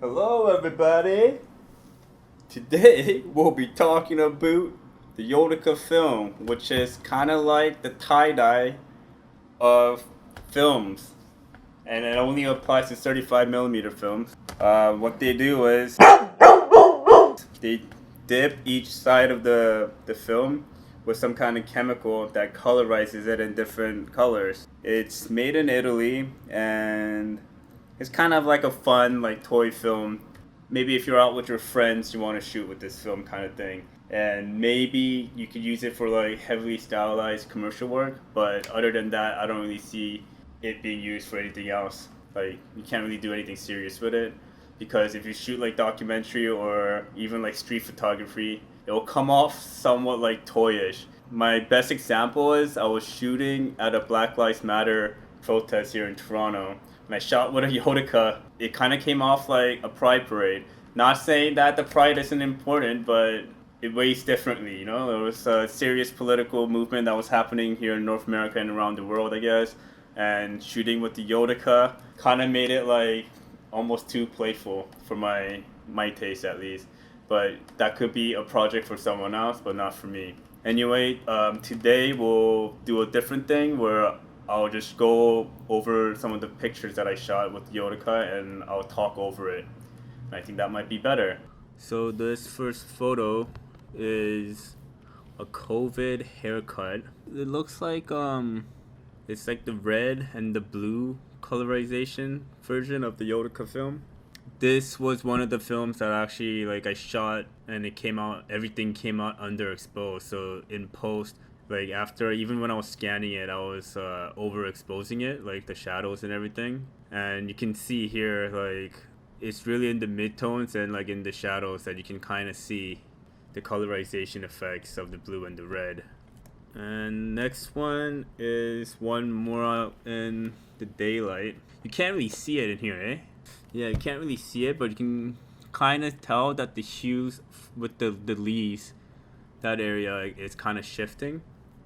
Hello, everybody. Today we'll be talking about the Yodica film, which is kind of like the tie-dye of films, and it only applies to 35mm films. What they do is they dip each side of the film with some kind of chemical that colorizes it in different colors. It's made in Italy, and it's kind of like a fun, like, toy film. Maybe if you're out with your friends, you want to shoot with this film kind of thing. And maybe you could use it for like heavily stylized commercial work, but other than that, I don't really see it being used for anything else. Like, you can't really do anything serious with it because if you shoot like documentary or even like street photography, it will come off somewhat like toyish. My best example is I was shooting at a Black Lives Matter protest here in Toronto, and I shot with a Yodica. It kind of came off like a pride parade. Not saying that the pride isn't important, but it weighs differently, you know? There was a serious political movement that was happening here in North America and around the world, I guess. And shooting with the Yodica kind of made it like almost too playful for my taste, at least. But that could be a project for someone else, but not for me. Anyway, today we'll do a different thing where I'll just go over some of the pictures that I shot with Yodica and I'll talk over it. And I think that might be better. So this first photo is a COVID haircut. It looks like it's like the red and the blue colorization version of the Yodica film. This was one of the films that actually like I shot and everything came out underexposed. So in post, like after, even when I was scanning it, I was overexposing it, like the shadows and everything. And you can see here, like, it's really in the midtones and like in the shadows that you can kind of see the colorization effects of the blue and the red. And next one is one more out in the daylight. You can't really see it in here, eh? Yeah, you can't really see it, but you can kind of tell that the hues with the leaves, that area is kind of shifting.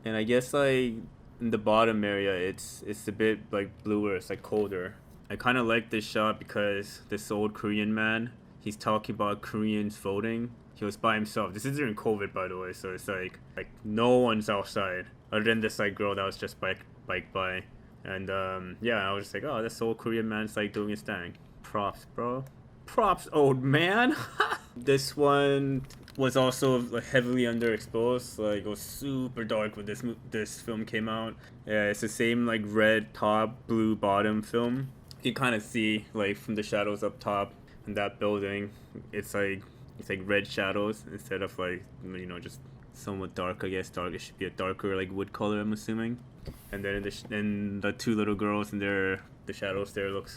And I guess like in the bottom area, it's a bit like bluer, it's like colder. I kind of like this shot because this old Korean man, he's talking about Koreans voting. He was by himself. This is during COVID, by the way, so it's like no one's outside other than this like girl that was just bike by. And yeah, I was just like, oh, this old Korean man's like doing his thing. Props, bro. Props, old man. This one was also like heavily underexposed. Like, it was super dark when this film came out. Yeah, it's the same like red top, blue bottom film. You can kind of see like from the shadows up top in that building. It's like red shadows instead of like, you know, just somewhat dark. I guess dark. It should be a darker like wood color, I'm assuming. And then in the two little girls and the shadows there look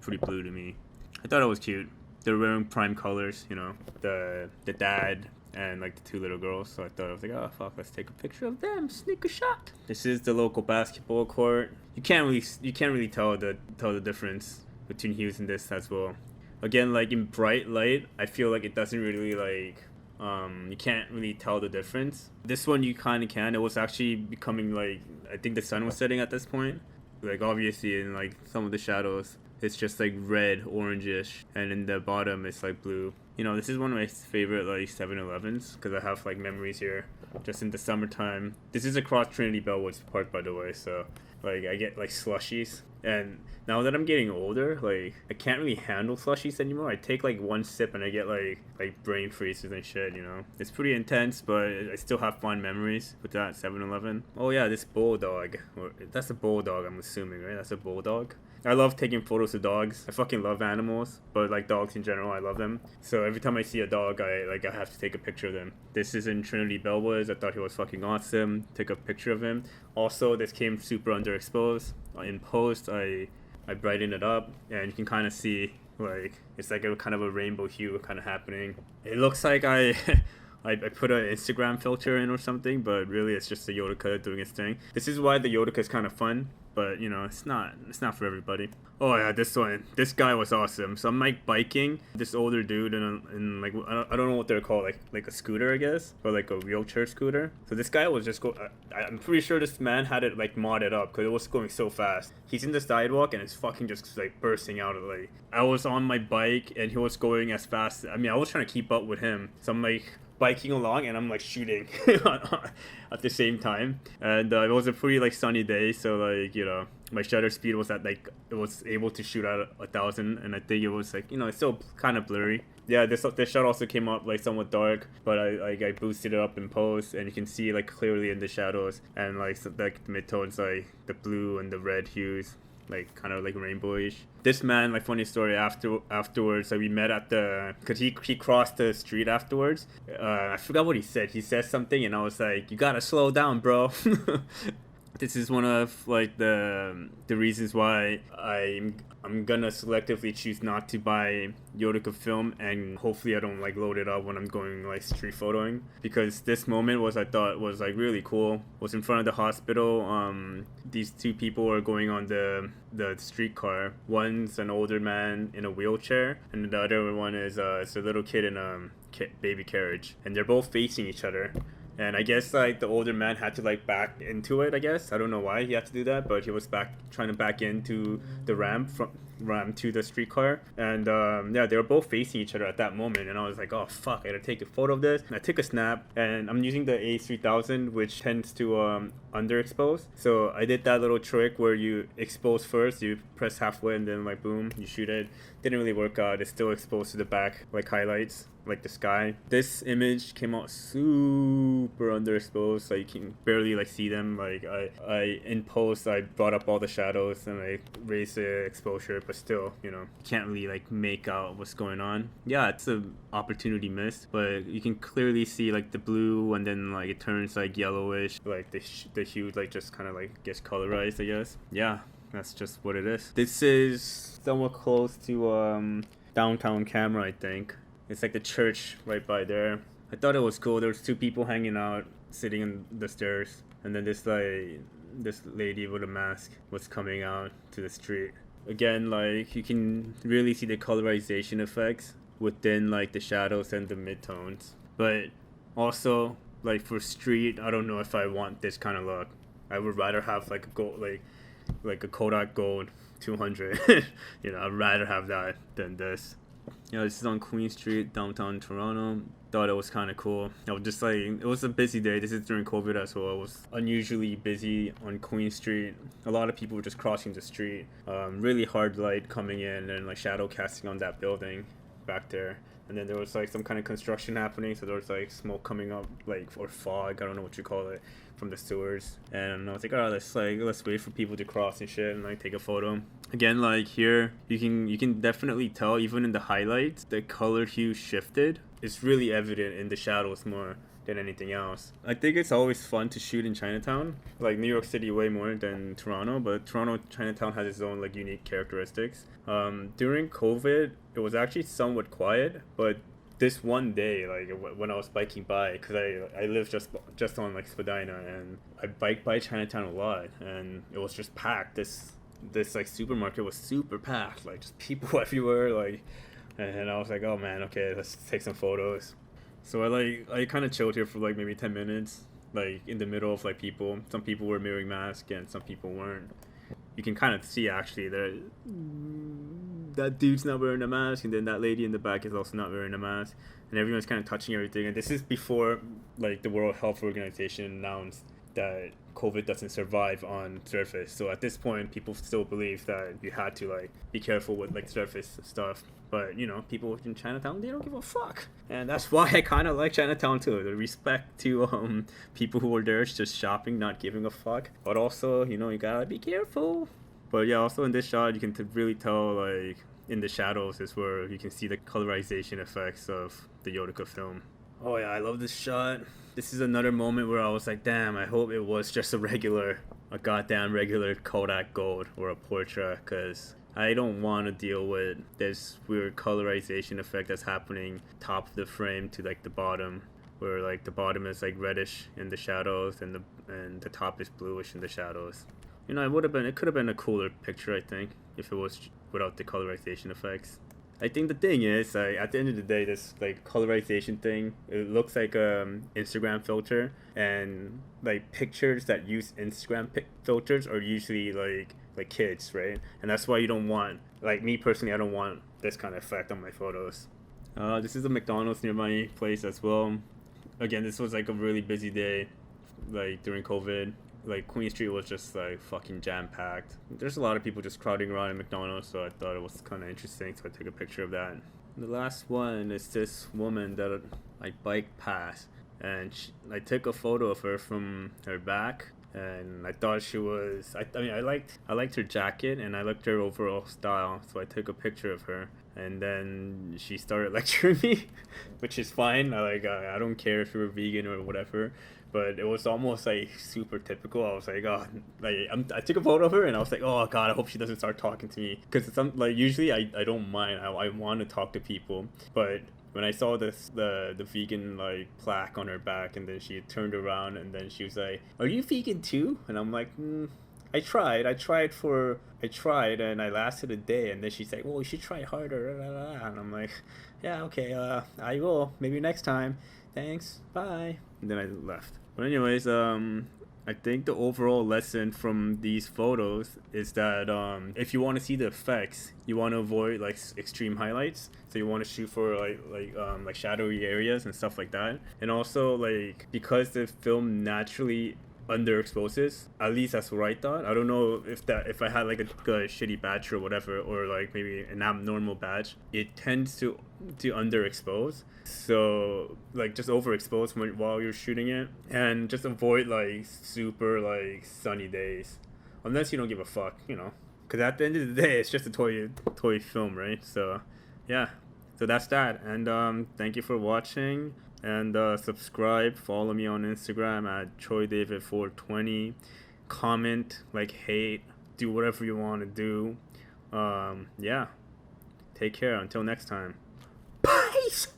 pretty blue to me. I thought it was cute. They're wearing prime colors, you know, the dad and like the two little girls. So I thought, I was like, oh fuck, let's take a picture of them, sneak a shot. This is the local basketball court. You can't really tell the difference between hues in this as well. Again, like in bright light, I feel like it doesn't really like you can't really tell the difference. This one you kind of can. It was actually becoming like, I think the sun was setting at this point. Like obviously in like some of the shadows, it's just like red, orangish, and in the bottom it's like blue. You know, this is one of my favorite like 7-Elevens because I have like memories here just in the summertime. This is across Trinity Bellwoods Park, by the way, so like I get like slushies. And now that I'm getting older, like I can't really handle slushies anymore. I take like one sip and I get like brain freezes and shit, you know. It's pretty intense, but I still have fond memories with that 7-Eleven. Oh yeah, this bulldog. That's a bulldog, I'm assuming, right? That's a bulldog. I love taking photos of dogs. I fucking love animals, but like dogs in general, I love them. So every time I see a dog, I have to take a picture of them. This is in Trinity Bellwoods. I thought he was fucking awesome. Took a picture of him. Also, this came super underexposed. In post, I brightened it up, and you can kind of see like it's like a kind of a rainbow hue kind of happening. It looks like I I put an Instagram filter in or something, but really it's just the Yodica doing its thing. This is why the Yodica is kind of fun, but you know, it's not for everybody. Oh yeah, this guy was awesome. So I'm like biking, this older dude in like I don't know what they're called, like a scooter I guess, or like a wheelchair scooter. So this guy was just I'm pretty sure this man had it like modded up because it was going so fast. He's in the sidewalk and it's fucking just like bursting out. Like I was on my bike and he was going as fast. I mean, I was trying to keep up with him. So I'm like biking along and I'm like shooting at the same time. And it was a pretty like sunny day, so like, you know, my shutter speed was at like, it was able to shoot at 1,000, and I think it was like, you know, it's still kind of blurry. Yeah, this shot also came up like somewhat dark, but I boosted it up in post, and you can see like clearly in the shadows and like the midtones, like the blue and the red hues, like kind of like rainbowish. This man, like funny story, afterwards, like we met at cause he crossed the street afterwards. I forgot what he said. He said something and I was like, you gotta slow down, bro. This is one of like the reasons why I'm gonna selectively choose not to buy Yodica film, and hopefully I don't like load it up when I'm going like street photoing, because this moment I thought was like really cool. Was in front of the hospital. These two people were going on the streetcar. One's an older man in a wheelchair, and the other one is it's a little kid in a baby carriage, and they're both facing each other. And I guess like the older man had to like back into it, I guess. I don't know why he had to do that, but he was trying to back into the ramp to the streetcar. And yeah, they were both facing each other at that moment. And I was like, oh fuck, I gotta take a photo of this. And I took a snap, and I'm using the A3000, which tends to underexpose. So I did that little trick where you expose first, you press halfway, and then like boom, you shoot it. Didn't really work out. It's still exposed to the back, like highlights, like the sky. This image came out super underexposed, so you can barely like see them. Like I in post I brought up all the shadows and I raised the exposure, but still, you know, can't really like make out what's going on. Yeah, it's an opportunity missed, but you can clearly see like the blue, and then like it turns like yellowish, like the hue like just kind of like gets colorized, I guess. Yeah, that's just what it is. This is somewhat close to downtown camera, I think. It's like the church right by there. I thought it was cool. There was two people hanging out, sitting on the stairs, and then this lady with a mask was coming out to the street. Again, like you can really see the colorization effects within like the shadows and the midtones. But also, like for street, I don't know if I want this kind of look. I would rather have like a gold, like a Kodak Gold 200. You know, I'd rather have that than this. You know, this is on Queen Street, downtown Toronto. Thought it was kind of cool. I was just like, it was a busy day. This is during COVID as well. It was unusually busy on Queen Street. A lot of people were just crossing the street. Really hard light coming in and like shadow casting on that building back there. And then there was like some kind of construction happening, so there was like smoke coming up, like, or fog, I don't know what you call it, from the sewers. And I was like, oh, let's wait for people to cross and shit and like take a photo. Again, like here, you can definitely tell, even in the highlights, the color hue shifted. It's really evident in the shadows more than anything else. I think it's always fun to shoot in Chinatown, like New York City way more than Toronto, but Toronto Chinatown has its own like unique characteristics. During COVID, it was actually somewhat quiet, but this one day, like when I was biking by, because I live just on like Spadina, and I bike by Chinatown a lot, and it was just packed. This like supermarket was super packed, like just people everywhere, like, and I was like, oh man, okay, let's take some photos. So I kind of chilled here for like maybe 10 minutes, like in the middle of like people. Some people were wearing masks and some people weren't. You can kind of see actually that dude's not wearing a mask, and then that lady in the back is also not wearing a mask, and everyone's kind of touching everything. And this is before like the World Health Organization announced that COVID doesn't survive on surface. So at this point, people still believe that you had to like be careful with like surface stuff. But you know, people in Chinatown, they don't give a fuck, and that's why I kind of like Chinatown too. The respect to people who are there just shopping, not giving a fuck. But also, you know, you gotta be careful. But yeah, also in this shot, you can really tell like in the shadows is where you can see the colorization effects of the Yodica film. Oh yeah, I love this shot. This is another moment where I was like, damn, I hope it was just a goddamn regular Kodak Gold or a portrait, because I don't want to deal with this weird colorization effect that's happening top of the frame to like the bottom. where like the bottom is like reddish in the shadows and the top is bluish in the shadows. You know, it could have been a cooler picture, I think, if it was without the colorization effects. I think the thing is, at the end of the day, this like colorization thing, it looks like Instagram filter, and like pictures that use Instagram filters are usually like kids, right? And that's why you don't want, like me personally, I don't want this kind of effect on my photos. This is a McDonald's near my place as well. Again, this was like a really busy day, like during COVID. Like Queen Street was just like fucking jam packed. There's a lot of people just crowding around at McDonald's, so I thought it was kind of interesting, so I took a picture of that. The last one is this woman that I biked past, and I took a photo of her from her back, and I thought she was. I mean, I liked her jacket, and I liked her overall style, so I took a picture of her. And then she started lecturing me, which is fine. I don't care if you're vegan or whatever, but it was almost like super typical. I was like, oh, I took a photo of her, and I was like, oh god, I hope she doesn't start talking to me, because like usually I don't mind. I want to talk to people, but when I saw the vegan like plaque on her back, and then she turned around, and then she was like, "Are you vegan too?" And I'm like, I tried, and I lasted a day, and then she's like, "Well, you should try harder," and I'm like, "Yeah, okay, I will. Maybe next time. Thanks. Bye." And then I left. But anyways, I think the overall lesson from these photos is that if you want to see the effects, you want to avoid like extreme highlights. So you want to shoot for like shadowy areas and stuff like that. And also like because the film naturally underexposes, at least that's what I thought. I don't know if I had like a shitty batch or whatever, or like maybe an abnormal batch, it tends to underexpose. So like just overexpose while you're shooting it, and just avoid like super like sunny days, unless you don't give a fuck, you know, because at the end of the day it's just a toy film, right? So yeah, so that's that. And thank you for watching. And subscribe, follow me on Instagram at TroyDavid420. Comment, like, hate, do whatever you want to do. Yeah. Take care. Until next time. Peace!